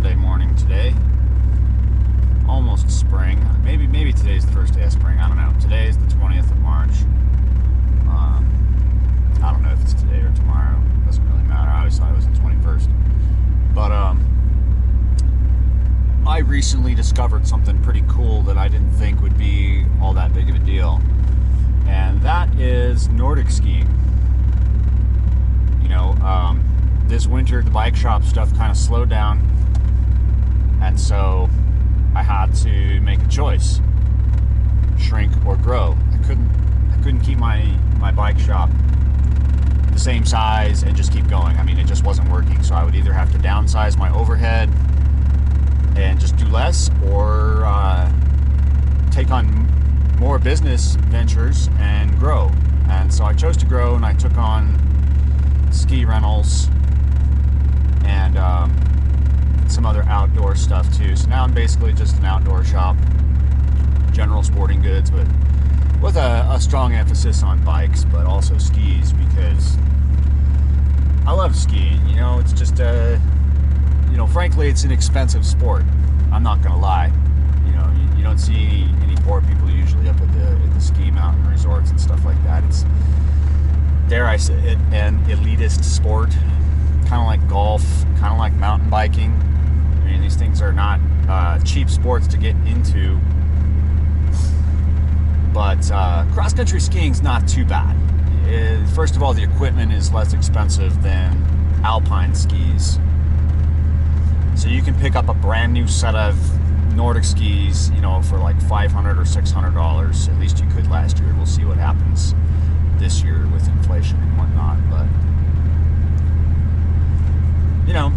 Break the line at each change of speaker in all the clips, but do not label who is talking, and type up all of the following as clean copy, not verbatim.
Monday morning today. Almost spring. Maybe today's the first day of spring. I don't know. Today is the 20th of March. I don't know if it's today or tomorrow. It doesn't really matter. I always thought it was the 21st. But I recently discovered something pretty cool that I didn't think would be all that big of a deal. And that is Nordic skiing. You know, this winter the bike shop stuff kind of slowed down, and so I had to make a choice: shrink or grow. I couldn't keep my bike shop the same size and just keep going. I mean, it just wasn't working. So I would either have to downsize my overhead and just do less, or take on more business ventures and grow. And so I chose to grow, and I took on ski rentals and some other outdoor stuff too. So now I'm basically just an outdoor shop, general sporting goods, but with a strong emphasis on bikes, but also skis, because I love skiing. You know, it's just frankly, it's an expensive sport. I'm not gonna lie. You know, you don't see any poor people usually up at the ski mountain resorts and stuff like that. It's, dare I say it, an elitist sport, kind of like golf, kind of like mountain biking. I mean, these things are not cheap sports to get into, but cross-country skiing's not too bad. First of all, the equipment is less expensive than alpine skis, so you can pick up a brand new set of Nordic skis, you know, for like $500 or $600. At least you could last year. We'll see what happens this year with inflation and whatnot. But you know,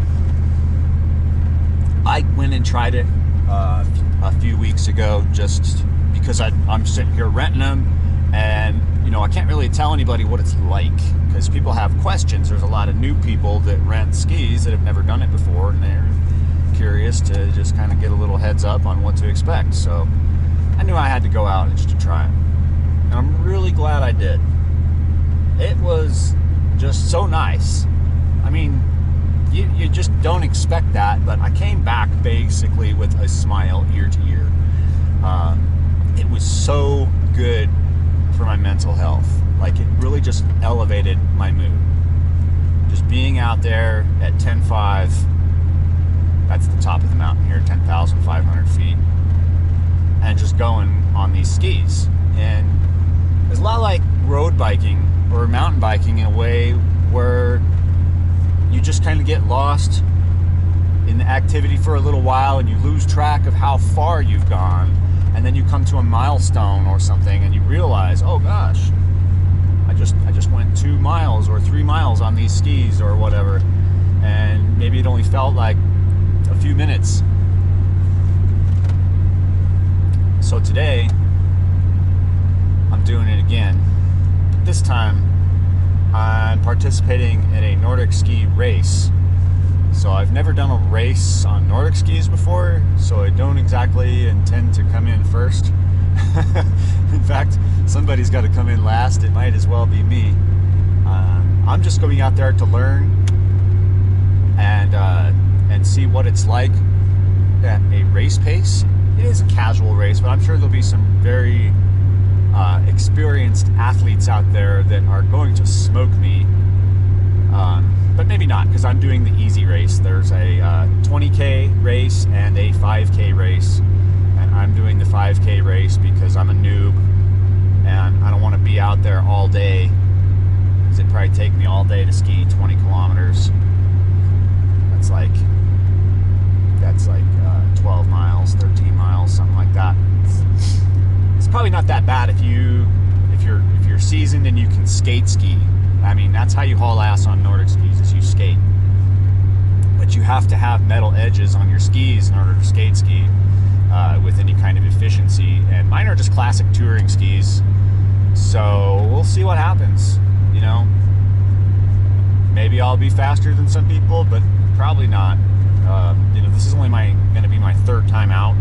I went and tried it a few weeks ago, just because I'm sitting here renting them, and you know, I can't really tell anybody what it's like because people have questions. There's a lot of new people that rent skis that have never done it before, and they're curious to just kind of get a little heads up on what to expect. So I knew I had to go out just to try it, and I'm really glad I did. It was just so nice. I mean, you just don't expect that, but I came back basically with a smile ear to ear. It was so good for my mental health. Like, it really just elevated my mood. Just being out there at 10.5, that's the top of the mountain here, 10,500 feet, and just going on these skis. And it's a lot like road biking or mountain biking in a way where you just kind of get lost in the activity for a little while, and you lose track of how far you've gone, and then you come to a milestone or something and you realize, oh gosh, I just went 2 miles or 3 miles on these skis or whatever, and maybe it only felt like a few minutes. So today I'm doing it again. This time I'm participating in a Nordic ski race. So I've never done a race on Nordic skis before, so I don't exactly intend to come in first. In fact, somebody's got to come in last. It might as well be me. I'm just going out there to learn and see what it's like at a race pace. It is a casual race, but I'm sure there'll be some very experienced athletes out there that are going to smoke me. But maybe not, because I'm doing the easy race. There's a 20K race and a 5K race, and I'm doing the 5K race because I'm a noob and I don't want to be out there all day, because it'd probably take me all day to ski 20 kilometers. That's like 12 miles, 13 miles, something like that. It's probably not that bad if you're seasoned and you can skate ski. I mean, that's how you haul ass on Nordic skis, is you skate. But you have to have metal edges on your skis in order to skate ski with any kind of efficiency. And mine are just classic touring skis. So we'll see what happens, you know. Maybe I'll be faster than some people, but probably not. You know, this is only going to be my third time out.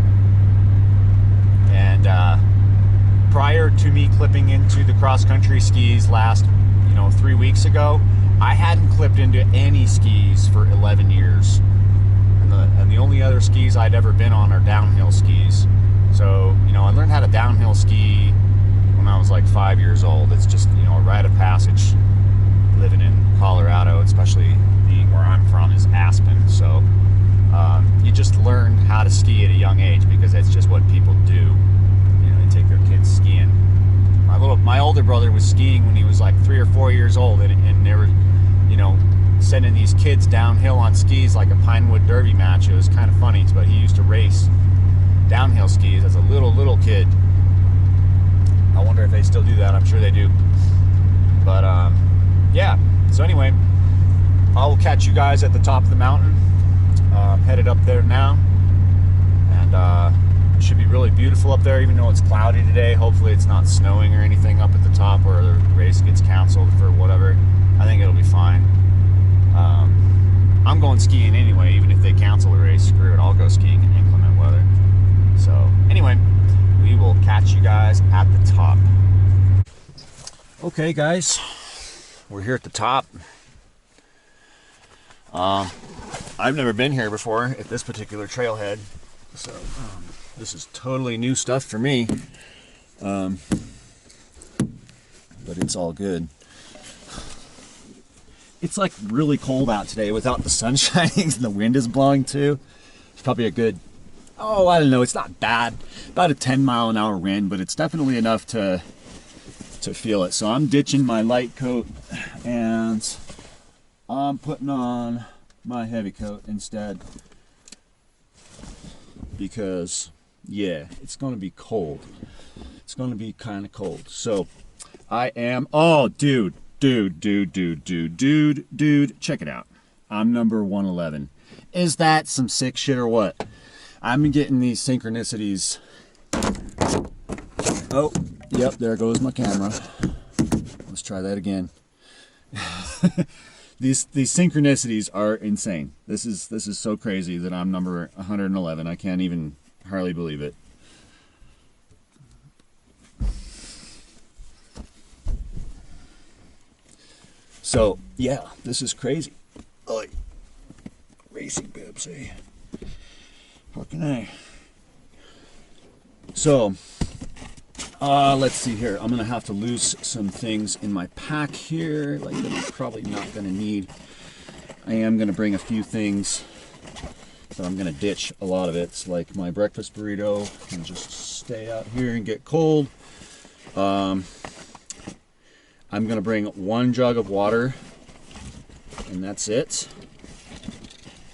And prior to me clipping into the cross-country skis last 3 weeks ago, I hadn't clipped into any skis for 11 years. and the only other skis I'd ever been on are downhill skis. So, you know, I learned how to downhill ski when I was like 5 years old. It's just, you know, a rite of passage living in Colorado, especially where I'm from is Aspen. So you just learn how to ski at a young age because that's just what people do. You know, they take their kids skiing. My older brother was skiing when he was like 3 or 4 years old, and they were, you know, sending these kids downhill on skis like a Pinewood Derby match. It was kind of funny, but he used to race downhill skis as a little kid. I wonder if they still do that. I'm sure they do. But yeah, so anyway, I will catch you guys at the top of the mountain. I'm headed up there now, and it should be really beautiful up there, even though it's cloudy today. Hopefully it's not snowing or anything up at the top, or the race gets canceled for whatever. I think it'll be fine. I'm going skiing anyway, even if they cancel the race. Screw it, I'll go skiing in inclement weather. So anyway, we will catch you guys at the top. Okay guys, we're here at the top. I've never been here before at this particular trailhead, so this is totally new stuff for me, but it's all good. It's like really cold out today without the sun shining and the wind is blowing too. It's probably a good, oh, I don't know, it's not bad, about a 10-mile-an-hour wind, but it's definitely enough to feel it. So I'm ditching my light coat and I'm putting on my heavy coat instead, because yeah, it's going to be cold. It's going to be kind of cold. So I am, oh dude, check it out. I'm number 111. Is that some sick shit or what? I'm getting these synchronicities. Oh, yep, there goes my camera. Let's try that again. These synchronicities are insane. This is so crazy that I'm number 111. I can't even hardly believe it. So yeah, this is crazy. Oy. Racing bibs, eh? Fucking A. So let's see here. I'm gonna have to lose some things in my pack here, like that I'm probably not gonna need. I am gonna bring a few things, but I'm gonna ditch a lot of it. It's like my breakfast burrito can just stay out here and get cold. I'm gonna bring 1 jug of water, and that's it.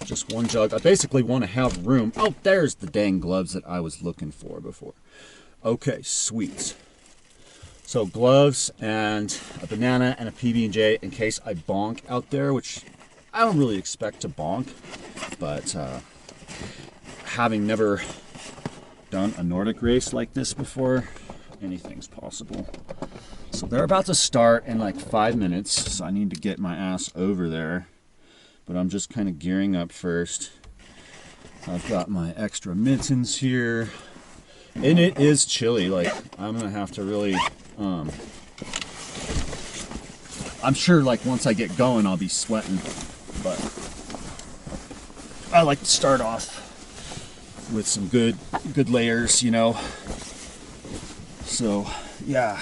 Just 1 jug. I basically want to have room. Oh, there's the dang gloves that I was looking for before. Okay, sweet. So gloves and a banana and a PB&J in case I bonk out there, which I don't really expect to bonk, but having never done a Nordic race like this before, anything's possible. So they're about to start in like 5 minutes, so I need to get my ass over there, but I'm just kind of gearing up first. I've got my extra mittens here. And it is chilly. Like, I'm gonna have to really I'm sure like once I get going I'll be sweating, but I like to start off with some good layers, you know. So yeah,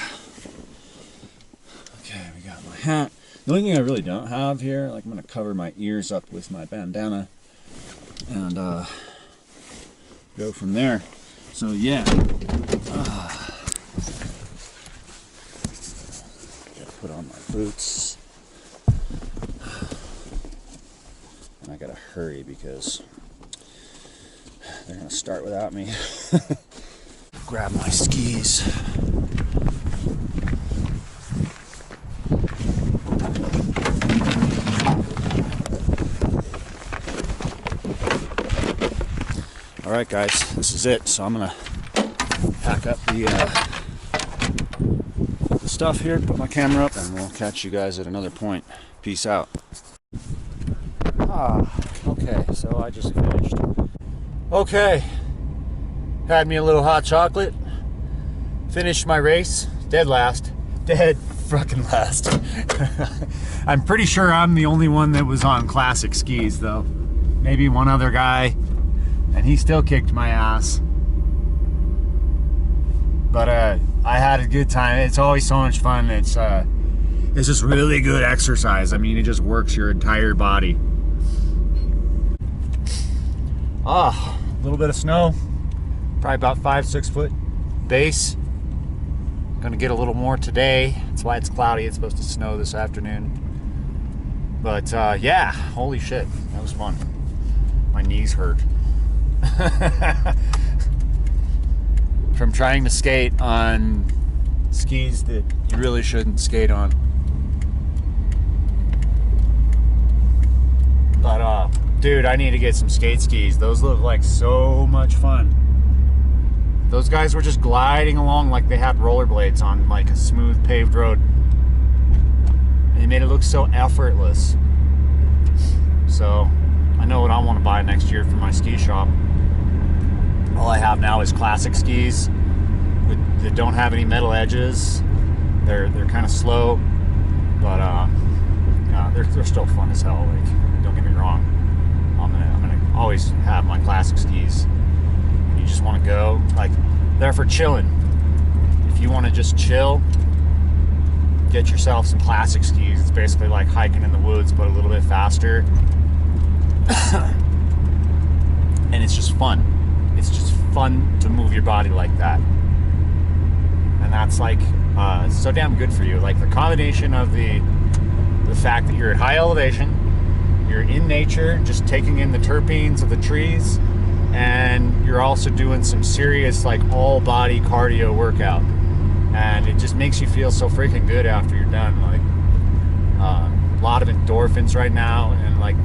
okay, we got my hat. The only thing I really don't have here, like I'm gonna cover my ears up with my bandana and go from there. So yeah, gotta put on my boots, and I gotta hurry because they're gonna start without me. Grab my skis. All right, guys, this is it. So I'm gonna pack up the stuff here, put my camera up, and we'll catch you guys at another point. Peace out. Okay, so I just finished. Okay, had me a little hot chocolate. Finished my race, dead last. Dead fucking last. I'm pretty sure I'm the only one that was on classic skis, though. maybe one other guy, and he still kicked my ass. But I had a good time. It's always so much fun. It's just really good exercise. I mean, it just works your entire body. A little bit of snow, probably about 5-6 foot base. Gonna get a little more today. That's why it's cloudy. It's supposed to snow this afternoon. But yeah, holy shit, that was fun. My knees hurt from trying to skate on skis that you really shouldn't skate on. But dude, I need to get some skate skis. Those look like so much fun. Those guys were just gliding along like they had rollerblades on like a smooth paved road. And they made it look so effortless. So I know what I want to buy next year for my ski shop. All I have now is classic skis that don't have any metal edges. They're kind of slow, but yeah, they're still fun as hell. Like, don't get me wrong. I'm gonna always have my classic skis. You just want to go, like, they're for chilling. If you want to just chill, get yourself some classic skis. It's basically like hiking in the woods, but a little bit faster. And it's just fun. It's just fun to move your body like that. And that's like so damn good for you. Like the combination of the fact that you're at high elevation, you're in nature, just taking in the terpenes of the trees, and you're also doing some serious like all body cardio workout. And it just makes you feel so freaking good after you're done. Like a lot of endorphins right now, and like,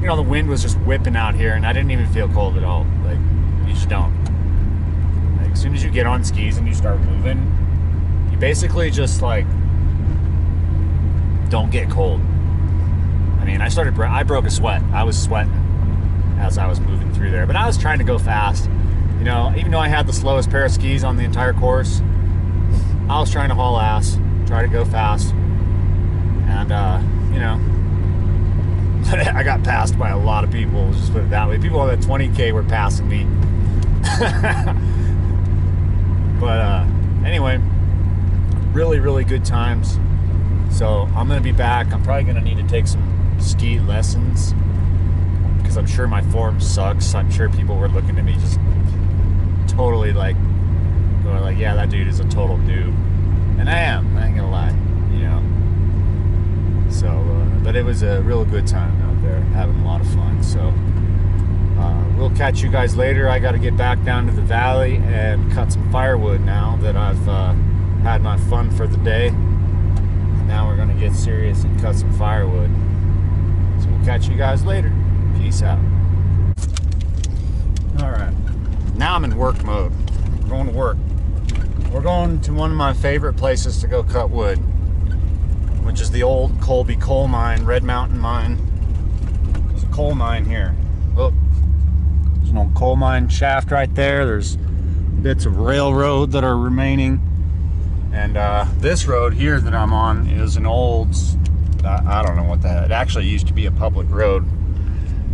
you know, the wind was just whipping out here and I didn't even feel cold at all. Like, you just don't. Like, as soon as you get on skis and you start moving, you basically just like don't get cold. I mean, I broke a sweat. I was sweating as I was moving through there, but I was trying to go fast. You know, even though I had the slowest pair of skis on the entire course, I was trying to haul ass, try to go fast. And you know, I got passed by a lot of people, just put it that way. People on the 20K were passing me. But anyway, really, really good times. So I'm gonna be back. I'm probably gonna need to take some ski lessons because I'm sure my form sucks. I'm sure people were looking at me just totally like going like, yeah, that dude is a total noob. And I am, I ain't gonna lie, you know. So, but it was a real good time out there, having a lot of fun. So, we'll catch you guys later. I got to get back down to the valley and cut some firewood now that I've had my fun for the day. Now we're gonna get serious and cut some firewood. So we'll catch you guys later. Peace out. All right, now I'm in work mode. We're going to work. We're going to one of my favorite places to go cut wood, which is the old Colby coal mine, Red Mountain mine. There's a coal mine here. Look, there's an old coal mine shaft right there. There's bits of railroad that are remaining. And this road here that I'm on is an old, I don't know what the heck, it actually used to be a public road,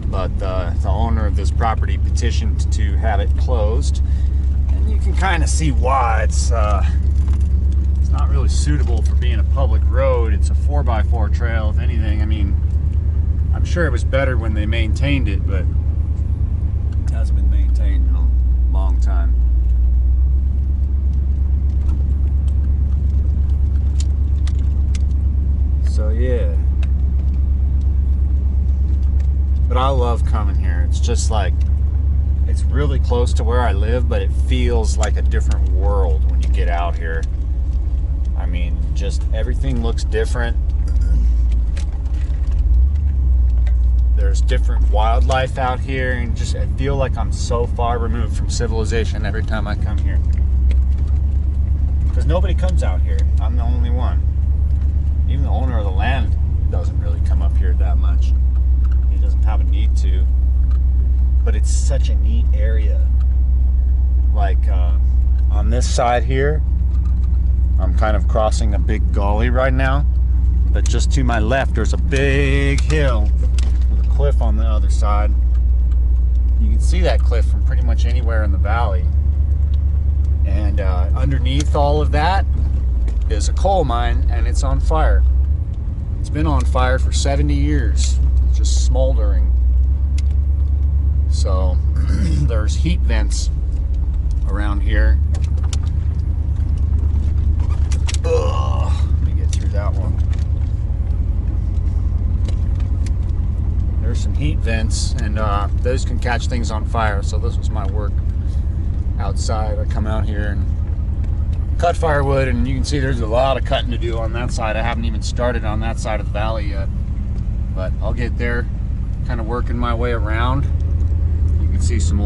but the owner of this property petitioned to have it closed. And you can kind of see why. It's not really suitable for being a public road. It's a 4x4 trail, if anything. I mean, I'm sure it was better when they maintained it, but it hasn't been maintained in a long time. So yeah, but I love coming here. It's just like, it's really close to where I live, but it feels like a different world when you get out here. I mean, just everything looks different. There's different wildlife out here, and just I feel like I'm so far removed from civilization every time I come here. Because nobody comes out here. I'm the only one. Even the owner of the land doesn't really come up here that much. He doesn't have a need to. But it's such a neat area. Like on this side here, I'm kind of crossing a big gully right now. But just to my left, there's a big hill with a cliff on the other side. You can see that cliff from pretty much anywhere in the valley. And underneath all of that is a coal mine, and it's on fire. It's been on fire for 70 years, just smoldering. So there's heat vents around here. Ugh, let me get through that one. There's some heat vents, and those can catch things on fire. So this was my work outside. I come out here and cut firewood, and you can see there's a lot of cutting to do on that side. I haven't even started on that side of the valley yet, but I'll get there, kind of working my way around. You can see some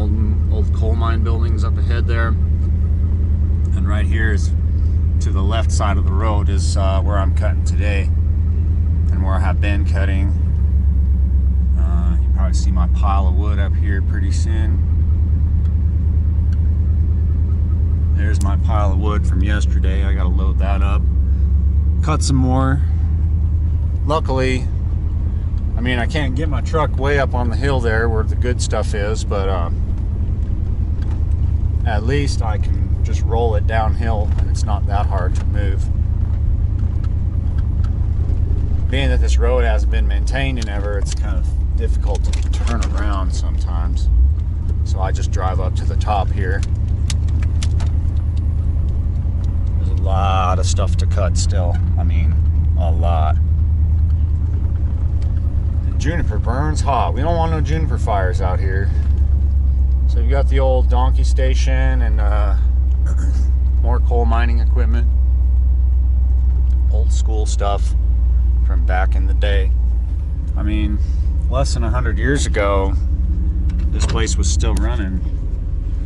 old coal mine buildings up ahead there, and right here is to the left side of the road is where I'm cutting today, and where I have been cutting. You probably see my pile of wood up here pretty soon. There's my pile of wood from yesterday. I gotta load that up, cut some more. Luckily, I mean, I can't get my truck way up on the hill there where the good stuff is, but at least I can just roll it downhill, and it's not that hard to move. Being that this road hasn't been maintained in ever, it's kind of difficult to turn around sometimes. So I just drive up to the top here. There's a lot of stuff to cut still. I mean, a lot. And juniper burns hot. We don't want no juniper fires out here. So you got the old donkey station and more coal mining equipment. Old school stuff from back in the day. I mean, less than 100 years ago, this place was still running,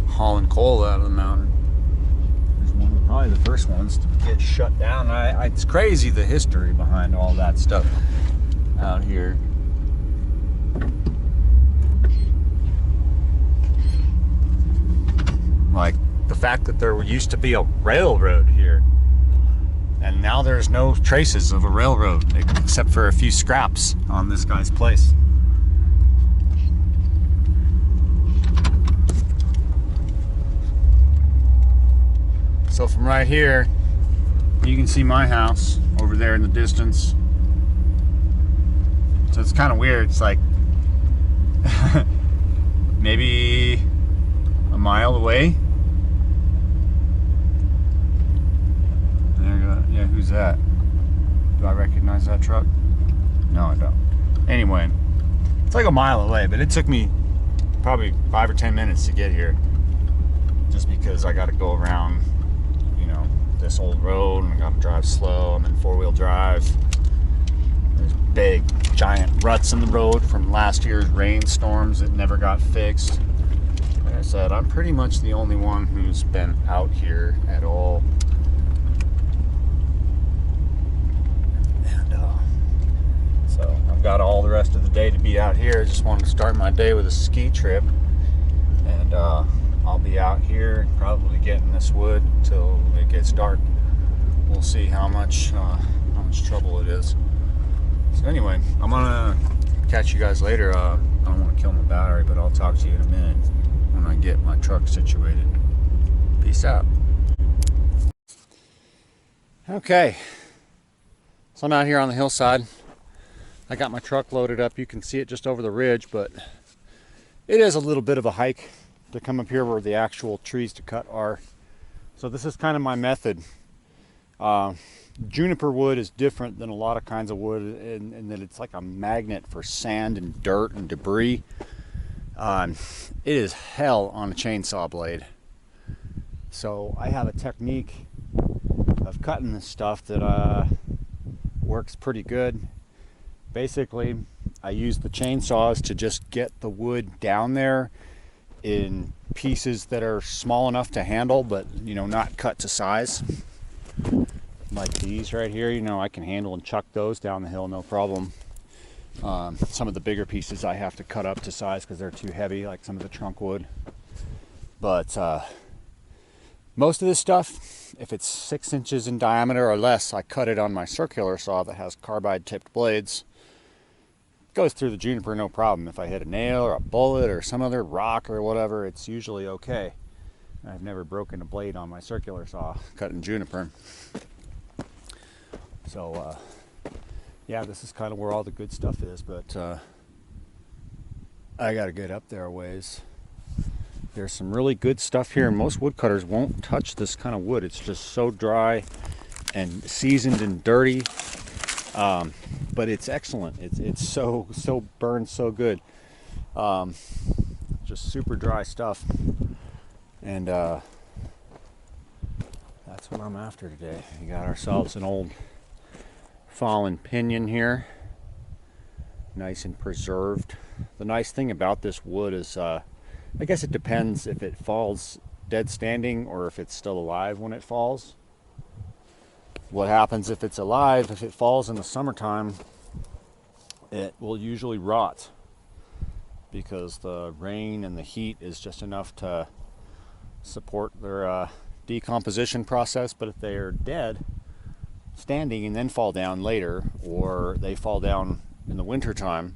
hauling coal out of the mountain. It was one of probably the first ones to get shut down. It's crazy the history behind all that stuff out here. Like the fact that there used to be a railroad here, and now there's no traces of a railroad except for a few scraps on this guy's place. So from right here, you can see my house over there in the distance. So it's kind of weird. It's like maybe a mile away. There you go. Yeah, who's that? Do I recognize that truck? No, I don't. Anyway, it's like a mile away, but it took me probably 5 or 10 minutes to get here, just because I got to go around, you know, this old road, and I got to drive slow. I'm in four-wheel drive. There's big, giant ruts in the road from last year's rainstorms that never got fixed. Like I said, I'm pretty much the only one who's been out here at all. And so I've got all the rest of the day to be out here. Just wanted to start my day with a ski trip, and I'll be out here probably getting this wood till it gets dark. We'll see how much trouble it is. So anyway, I'm gonna catch you guys later. I don't want to kill my battery, but I'll talk to you in a minute when I get my truck situated. Peace out. Okay, so I'm out here on the hillside. I got my truck loaded up. You can see it just over the ridge, but it is a little bit of a hike to come up here where the actual trees to cut are. So this is kind of my method. Juniper wood is different than a lot of kinds of wood in that it's like a magnet for sand and dirt and debris. It is hell on a chainsaw blade. So I have a technique of cutting this stuff that works pretty good. Basically, I use the chainsaws to just get the wood down there in pieces that are small enough to handle, but you know, not cut to size. Like these right here, you know, I can handle and chuck those down the hill, no problem. Some of the bigger pieces I have to cut up to size because they're too heavy, like some of the trunk wood. But most of this stuff, if it's 6 inches in diameter or less, I cut it on my circular saw that has carbide tipped blades. Goes through the juniper no problem. If I hit a nail or a bullet or some other rock or whatever, it's usually okay. I've never broken a blade on my circular saw cutting juniper. So yeah, this is kind of where all the good stuff is, but I gotta get up there a ways. There's some really good stuff here, and most woodcutters won't touch this kind of wood. It's just so dry and seasoned and dirty, but it's excellent. It's so burns so good. Just super dry stuff, and that's what I'm after today. We got ourselves an old fallen pinion here, nice and preserved. The nice thing about this wood is, I guess it depends if it falls dead standing or if it's still alive when it falls. What happens if it's alive, if it falls in the summertime, it will usually rot because the rain and the heat is just enough to support their decomposition process. But if they are dead standing and then fall down later, or they fall down in the wintertime,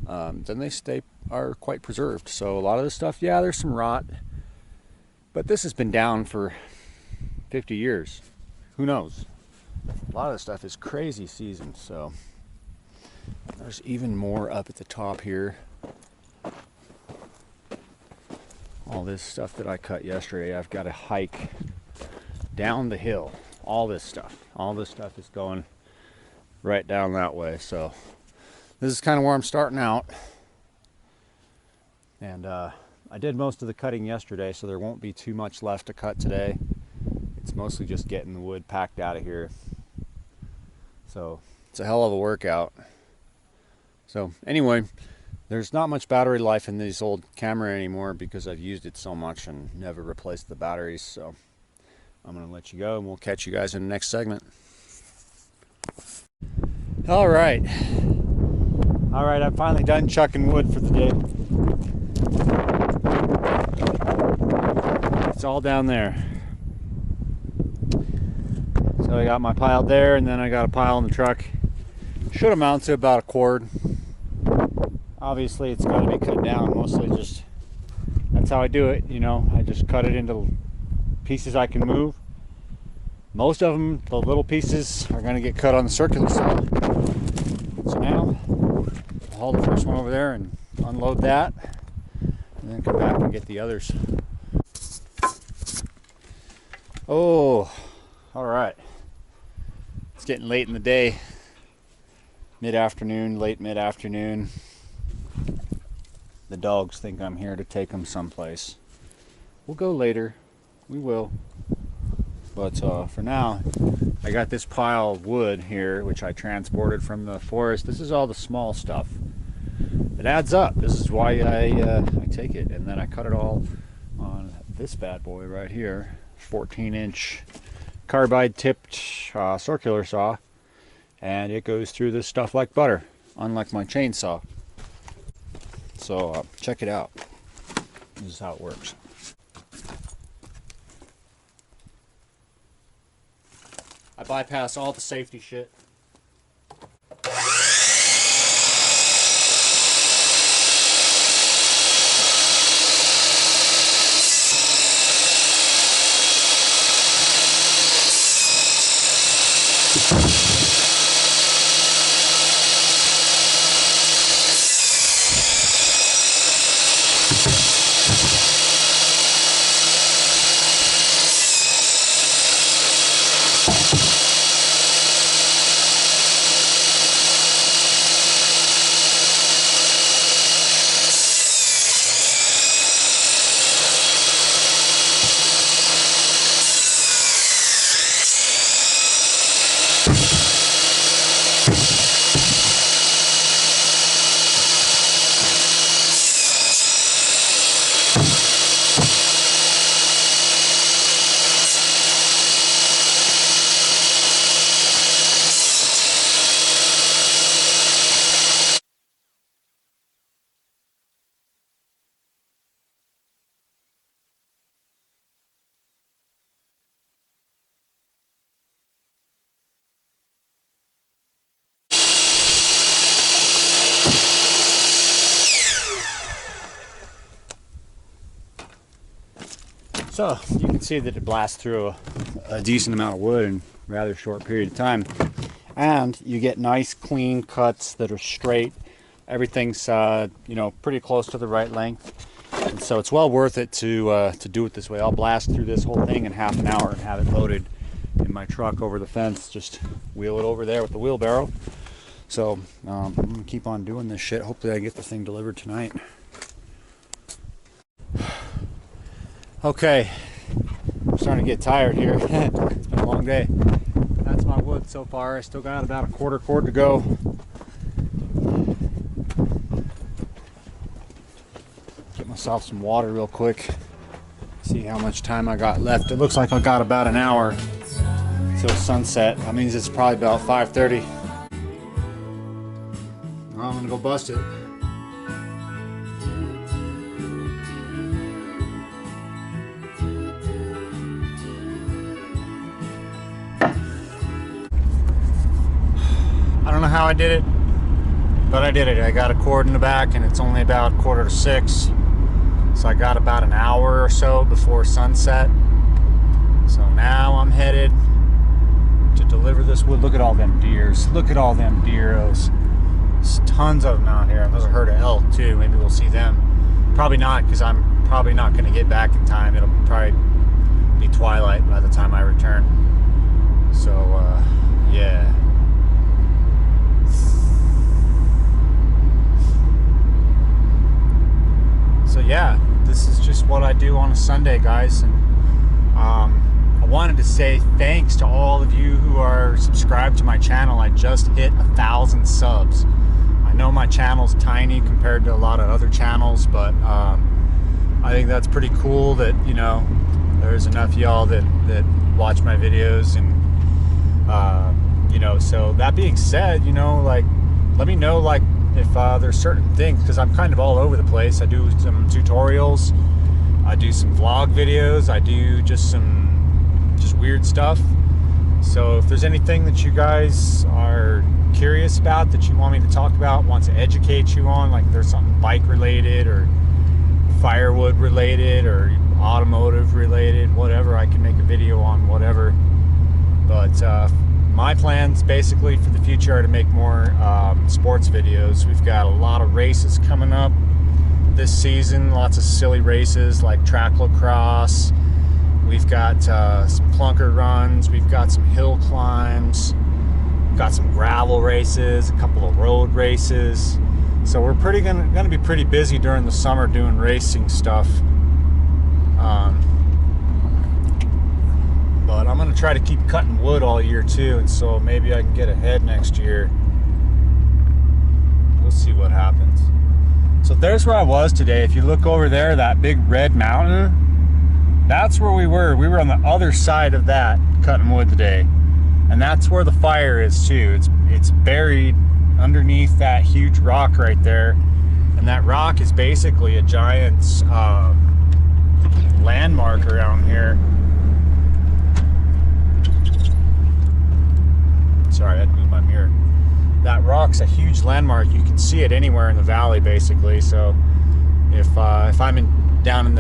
then they are quite preserved. So a lot of this stuff, yeah, there's some rot, but this has been down for 50 years. Who knows? A lot of this stuff is crazy seasoned. So there's even more up at the top here. All this stuff that I cut yesterday, I've got to hike down the hill. All this stuff is going right down that way. So this is kind of where I'm starting out. And I did most of the cutting yesterday, so there won't be too much left to cut today. It's mostly just getting the wood packed out of here. So it's a hell of a workout. So anyway, there's not much battery life in this old camera anymore because I've used it so much and never replaced the batteries. So I'm going to let you go, and we'll catch you guys in the next segment. All right, I'm finally done chucking wood for the day. It's all down there. So I got my pile there, and then I got a pile in the truck. Should amount to about a cord. Obviously it's got to be cut down, mostly just, that's how I do it, you know. I just cut it into pieces I can move. Most of them, the little pieces, are going to get cut on the circular saw. So now I'll haul the first one over there and unload that, and then come back and get the others. Oh, all right. It's getting late in the day, mid-afternoon, late mid-afternoon. The dogs think I'm here to take them someplace. We'll go later. We will. But for now, I got this pile of wood here, which I transported from the forest. This is all the small stuff. It adds up. This is why I take it. And then I cut it all on this bad boy right here. 14-inch carbide tipped circular saw. And it goes through this stuff like butter, unlike my chainsaw. So check it out. This is how it works. I bypass all the safety shit. So you can see that it blasts through a decent amount of wood in a rather short period of time. And you get nice clean cuts that are straight. Everything's pretty close to the right length. And so it's well worth it to do it this way. I'll blast through this whole thing in half an hour and have it loaded in my truck over the fence. Just wheel it over there with the wheelbarrow. So I'm gonna keep on doing this shit. Hopefully I get the thing delivered tonight. Okay, I'm starting to get tired here. It's been a long day. That's my wood so far. I still got about a quarter cord to go. Get myself some water real quick. See how much time I got left. It looks like I got about an hour till sunset. That means it's probably about 5:30. Well, I'm gonna go bust it. I don't know how I did it, but I did it. I got a cord in the back and it's only about 5:45. So I got about an hour or so before sunset. So now I'm headed to deliver this wood. Look at all them deers. Look at all them deeros. There's tons of them out here. There's a herd of elk too. Maybe we'll see them. Probably not, because I'm probably not going to get back in time. It'll probably be twilight by the time I return. So yeah. So yeah, this is just what I do on a Sunday, guys. And I wanted to say thanks to all of you who are subscribed to my channel. I just hit 1,000 subs. I know my channel's tiny compared to a lot of other channels, but I think that's pretty cool that, you know, there's enough y'all that watch my videos. And you know, so that being said, you know, like, let me know, like, if there's certain things, because I'm kind of all over the place. I do some tutorials, I do some vlog videos, I do just weird stuff. So if there's anything that you guys are curious about, that you want me to talk about, want to educate you on, like there's something bike related or firewood related or automotive related, whatever, I can make a video on whatever. But my plans basically for the future are to make more sports videos. We've got a lot of races coming up this season, lots of silly races like track lacrosse. We've got some clunker runs, we've got some hill climbs, we've got some gravel races, a couple of road races. So we're gonna be pretty busy during the summer doing racing stuff. But I'm gonna try to keep cutting wood all year too, and so maybe I can get ahead next year. We'll see what happens. So there's where I was today. If you look over there, that big red mountain, that's where we were. We were on the other side of that cutting wood today, and that's where the fire is too. It's buried underneath that huge rock right there, and that rock is basically a giant landmark around here. Sorry, I had to move my mirror. That rock's a huge landmark. You can see it anywhere in the valley, basically. So if I'm down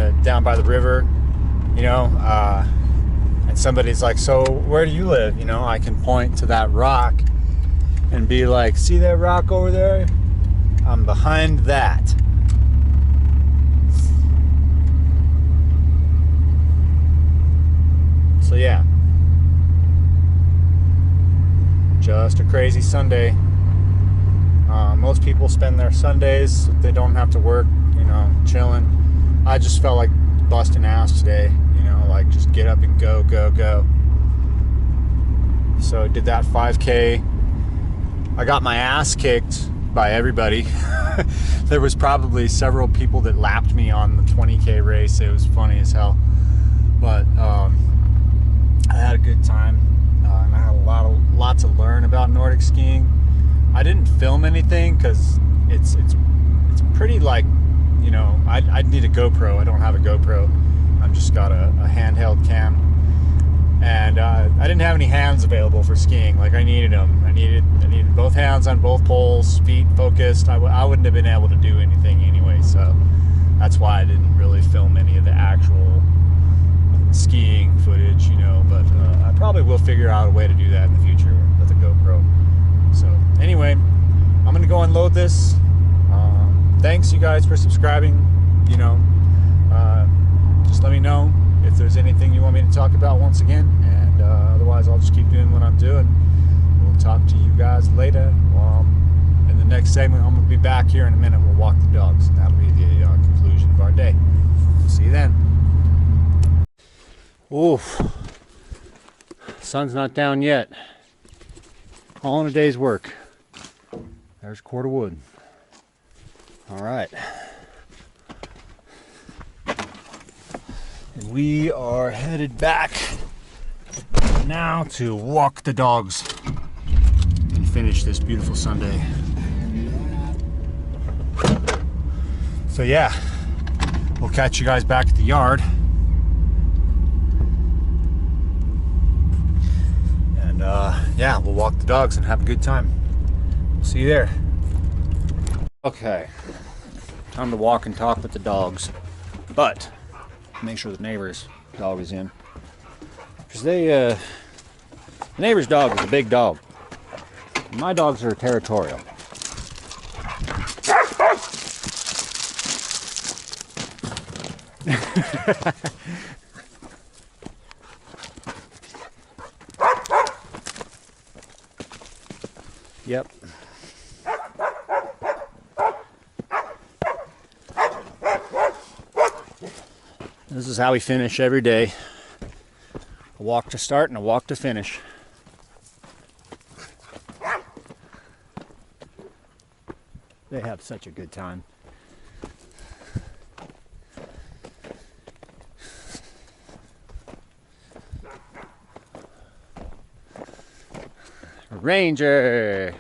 by the river, you know, and somebody's like, "So where do you live?" You know, I can point to that rock and be like, "See that rock over there? I'm behind that." So yeah. Just a crazy Sunday. Most people spend their Sundays, they don't have to work, you know, chilling. I just felt like busting ass today, you know, like just get up and go. So did that 5K. I got my ass kicked by everybody. There was probably several people that lapped me on the 20K race. It was funny as hell. But I had a good time. And I had a lot to learn about Nordic skiing. I didn't film anything because it's pretty, like, you know, I'd need a GoPro. I don't have a GoPro. I've just got a handheld cam, and I didn't have any hands available for skiing. Like, I needed them. I needed both hands on both poles, feet focused. I wouldn't have been able to do anything anyway. So that's why I didn't really film any of the actual skiing footage, you know, but I probably will figure out a way to do that in the future with a GoPro. So anyway, I'm gonna go unload this. Thanks you guys for subscribing. You know, just let me know if there's anything you want me to talk about once again, and otherwise I'll just keep doing what I'm doing. We'll talk to you guys later. In the next segment, I'm gonna be back here in a minute. We'll walk the dogs, and that'll be the conclusion of our day. See you then. Oof. Sun's not down yet. All in a day's work. There's a cord of wood. All right. We are headed back now to walk the dogs and finish this beautiful Sunday. So yeah, we'll catch you guys back at the yard. And yeah, we'll walk the dogs and have a good time. See you there. Okay, time to walk and talk with the dogs, but make sure the neighbor's dog is in, because the neighbor's dog is a big dog. My dogs are territorial. Yep. This is how we finish every day. A walk to start and a walk to finish. They have such a good time. Ranger!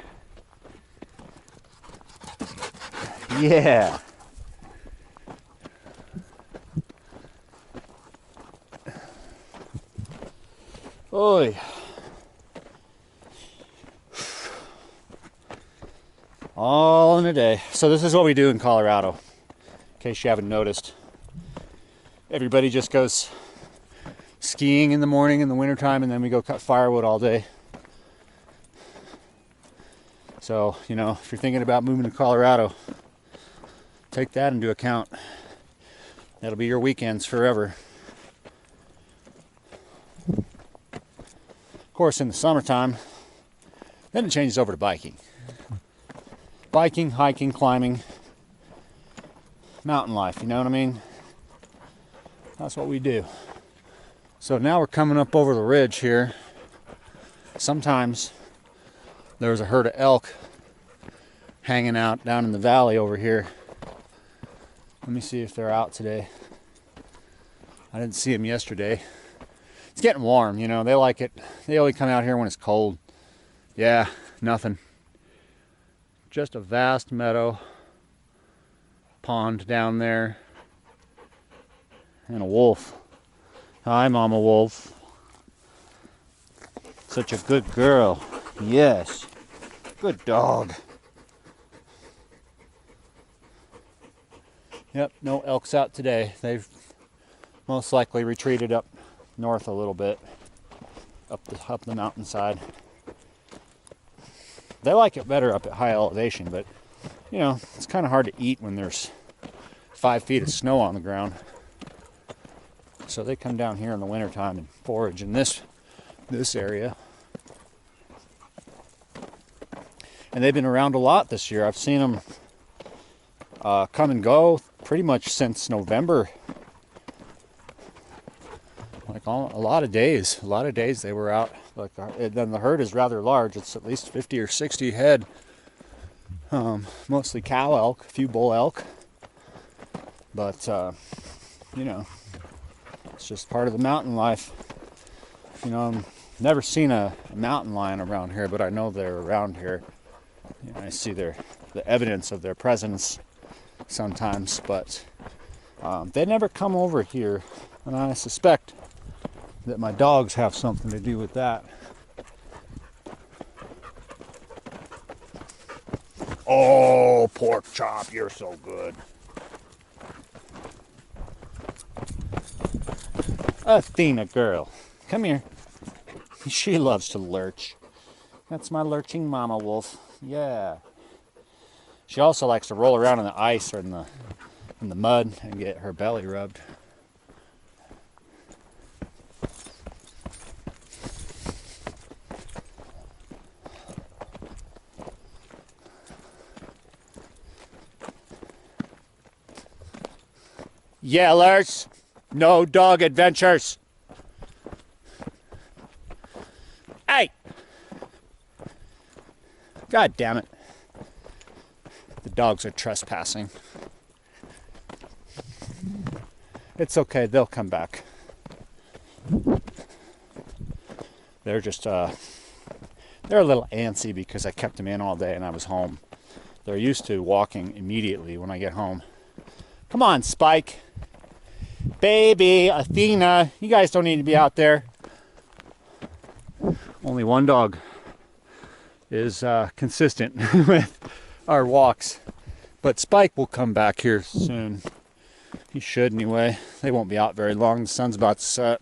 Yeah! Oi! All in a day. So this is what we do in Colorado, in case you haven't noticed. Everybody just goes skiing in the morning in the wintertime, and then we go cut firewood all day. So, you know, if you're thinking about moving to Colorado, take that into account. That'll be your weekends forever. Of course, in the summertime, then it changes over to biking. Biking, hiking, climbing, mountain life, you know what I mean? That's what we do. So now we're coming up over the ridge here. Sometimes there's a herd of elk hanging out down in the valley over here. Let me see if they're out today. I didn't see them yesterday. It's getting warm, you know, they like it. They only come out here when it's cold. Yeah, nothing. Just a vast meadow, pond down there, and a wolf. Hi, Mama Wolf. Such a good girl. Yes, good dog. Yep, no elks out today. They've most likely retreated up north a little bit, up the mountainside. They like it better up at high elevation, but you know, it's kind of hard to eat when there's 5 feet of snow on the ground. So they come down here in the wintertime and forage in this area. And they've been around a lot this year. I've seen them come and go pretty much since November. Like a lot of days they were out. Like, then the herd is rather large. It's at least 50 or 60 head. Mostly cow elk, a few bull elk. But, you know, it's just part of the mountain life. You know, I've never seen a mountain lion around here, but I know they're around here. You know, I see the evidence of their presence sometimes, but they never come over here, and I suspect that my dogs have something to do with that. Oh, pork chop, you're so good. Athena girl, come here. She loves to lurch. That's my lurching mama wolf. Yeah. She also likes to roll around in the ice or in the mud and get her belly rubbed. Yellers, no dog adventures. Hey! God damn it. The dogs are trespassing. It's okay, they'll come back. They're just, they're a little antsy because I kept them in all day and I was home. They're used to walking immediately when I get home. Come on, Spike. Baby, Athena, you guys don't need to be out there. Only one dog is consistent with our walks. But Spike will come back here soon. He should anyway. They won't be out very long. The sun's about to set.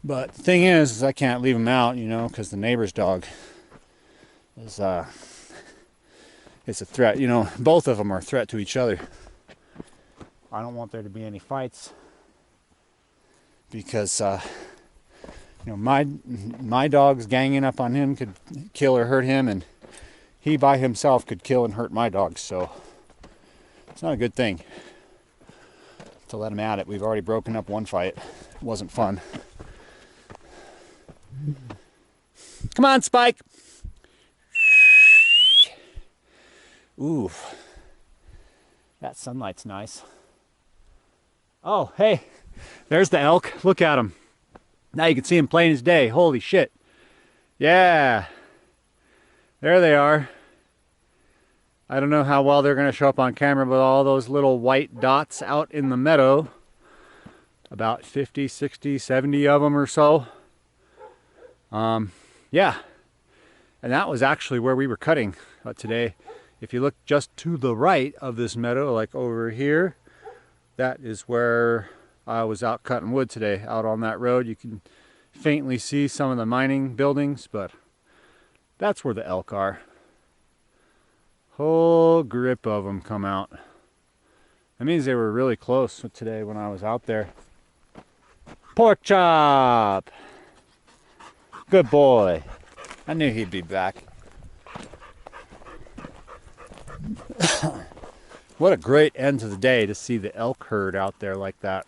But the thing is I can't leave him out, you know, because the neighbor's dog is it's a threat. You know, both of them are a threat to each other. I don't want there to be any fights because you know, my dog's ganging up on him could kill or hurt him, and he by himself could kill and hurt my dog. So it's not a good thing to let him at it. We've already broken up one fight. It wasn't fun. Come on, Spike. Ooh, that sunlight's nice. Oh, hey, there's the elk. Look at him. Now you can see him plain as day. Holy shit. Yeah, there they are. I don't know how well they're going to show up on camera, but all those little white dots out in the meadow, about 50, 60, 70 of them or so. Yeah, and that was actually where we were cutting today. If you look just to the right of this meadow, like over here, that is where I was out cutting wood today, out on that road. You can faintly see some of the mining buildings, but that's where the elk are. Whole grip of them come out. That means they were really close today when I was out there. Pork chop! Good boy. I knew he'd be back. What a great end to the day to see the elk herd out there like that.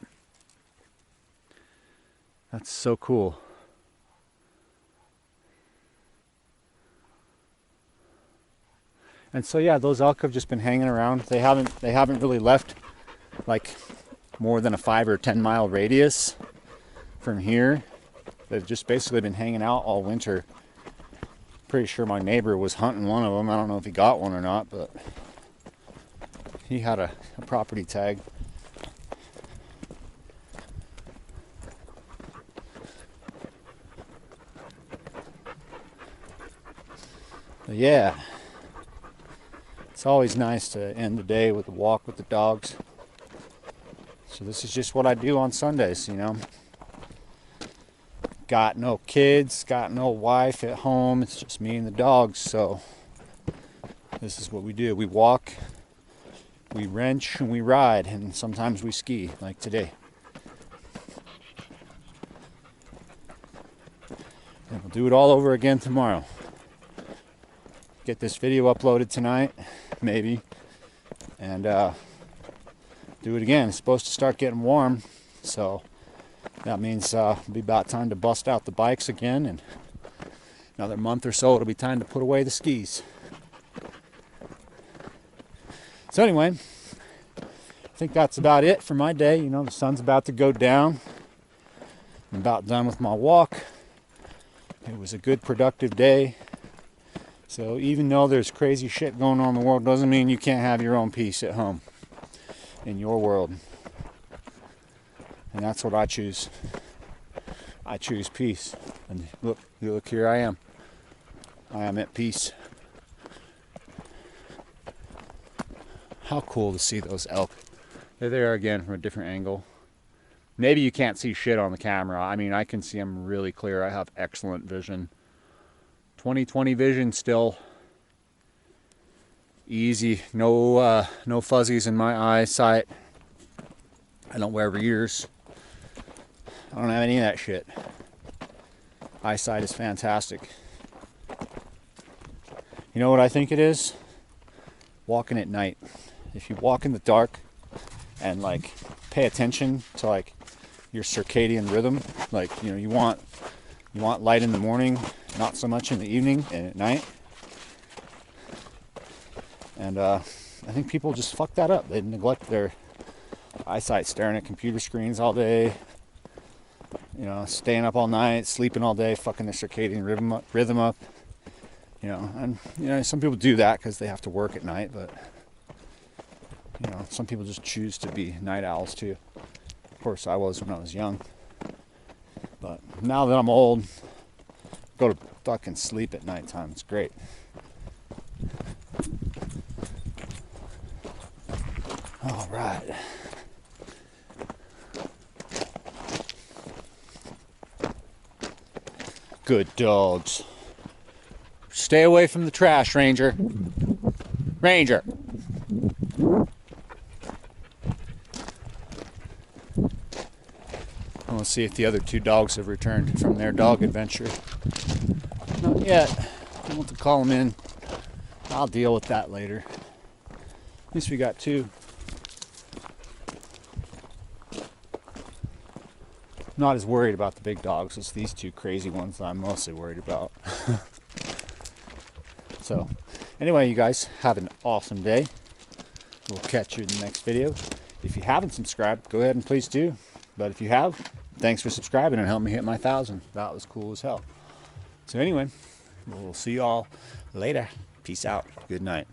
That's so cool. And so yeah, those elk have just been hanging around. They haven't really left like more than a 5 or 10 mile radius from here. They've just basically been hanging out all winter. Pretty sure my neighbor was hunting one of them. I don't know if he got one or not, but he had a property tag. But yeah, it's always nice to end the day with a walk with the dogs. So this is just what I do on Sundays, you know. Got no kids, got no wife at home. It's just me and the dogs. So this is what we do. We walk, we wrench, and we ride, and sometimes we ski, like today. And we'll do it all over again tomorrow. Get this video uploaded tonight, maybe, and do it again. It's supposed to start getting warm, so that means it'll be about time to bust out the bikes again, and another month or so it'll be time to put away the skis. So anyway, I think that's about it for my day. You know, the sun's about to go down. I'm about done with my walk. It was a good, productive day. So even though there's crazy shit going on in the world, doesn't mean you can't have your own peace at home, in your world. And that's what I choose. I choose peace. And look, here I am. I am at peace. How cool to see those elk There they are again from a different angle. Maybe you can't see shit on the camera. I mean, I can see them really clear. I have excellent vision. 20/20 vision still. Easy. No fuzzies in my eyesight. I don't wear readers. I don't have any of that shit. Eyesight is fantastic. You know what I think it is? Walking at night. If you walk in the dark and like pay attention to like your circadian rhythm, like, you know, you want light in the morning, not so much in the evening and at night. And I think people just fuck that up. They neglect their eyesight, staring at computer screens all day, you know, staying up all night, sleeping all day, fucking their circadian rhythm up. You know, and you know, some people do that because they have to work at night, but you know, some people just choose to be night owls too. Of course, I was when I was young, but now that I'm old, go to fucking sleep at nighttime. It's great. All right. Good dogs. Stay away from the trash, Ranger. Ranger. I want to see if the other two dogs have returned from their dog adventure. Not yet. I want to call them in. I'll deal with that later. At least we got two. Not as worried about the big dogs. It's these two crazy ones that I'm mostly worried about. So, anyway, you guys have an awesome day. We'll catch you in the next video. If you haven't subscribed, go ahead and please do. But if you have, thanks for subscribing and helping me hit my 1,000. That was cool as hell. So anyway, we'll see you all later. Peace out. Good night.